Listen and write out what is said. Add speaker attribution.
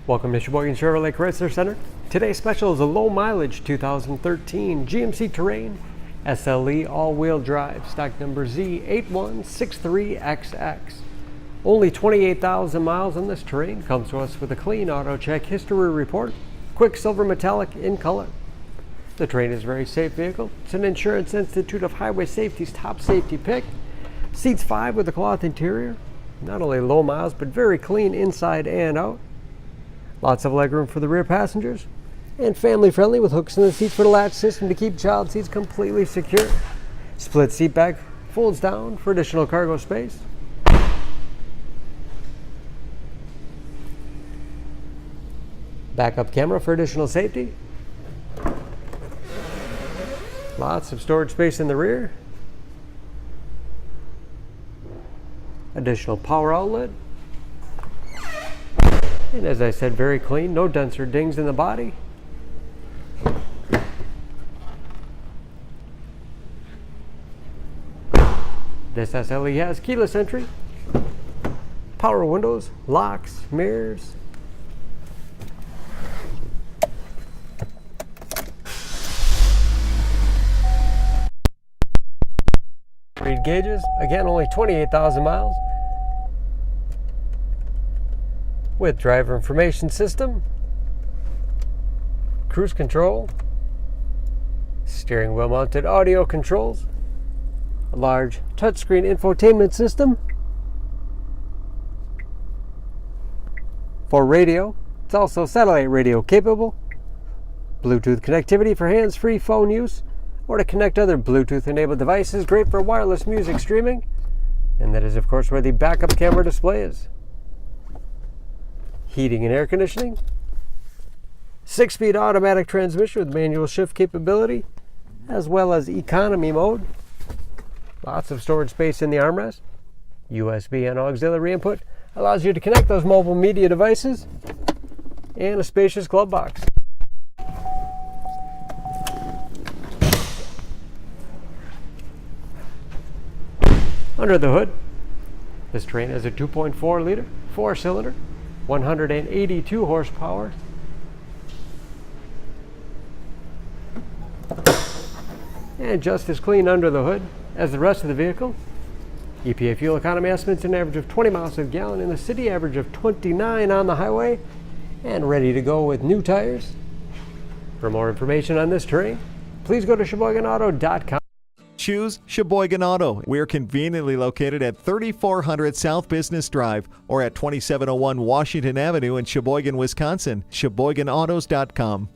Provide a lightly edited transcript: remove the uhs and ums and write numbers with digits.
Speaker 1: Welcome to Sheboygan Chevrolet Chrysler Center. Today's special is a low mileage 2013 GMC Terrain SLE all-wheel drive, stock number Z8163XX. Only 28,000 miles on this Terrain. Comes to us with a clean auto check history report, Quicksilver metallic in color. The Terrain is a very safe vehicle. It's an Insurance Institute of Highway Safety's top safety pick. Seats 5 with a cloth interior. Not only low miles, but very clean inside and out. Lots of legroom for the rear passengers, and family friendly with hooks in the seats for the latch system to keep child seats completely secure. Split seat back folds down for additional cargo space. Backup camera for additional safety. Lots of storage space in the rear. Additional power outlet. And as I said, very clean, no dents or dings in the body. This SLE has keyless entry, power windows, locks, mirrors. Read gauges, again only 28,000 miles. With driver information system, cruise control, steering wheel mounted audio controls, a large touchscreen infotainment system. For radio, it's also satellite radio capable, Bluetooth connectivity for hands-free phone use, or to connect other Bluetooth enabled devices, great for wireless music streaming, and that is of course where the backup camera display is. Heating and air conditioning, 6-speed automatic transmission with manual shift capability, as well as economy mode. Lots of storage space in the armrest. USB and auxiliary input allows you to connect those mobile media devices, and a spacious glove box. Under the hood, this Terrain has a 2.4 liter 4-cylinder, 182 horsepower. And just as clean under the hood as the rest of the vehicle. EPA fuel economy estimates an average of 20 miles per gallon in the city, average of 29 on the highway, and ready to go with new tires. For more information on this Terrain, please go to SheboyganAuto.com.
Speaker 2: Choose Sheboygan Auto. We're conveniently located at 3400 South Business Drive or at 2701 Washington Avenue in Sheboygan, Wisconsin. SheboyganAutos.com.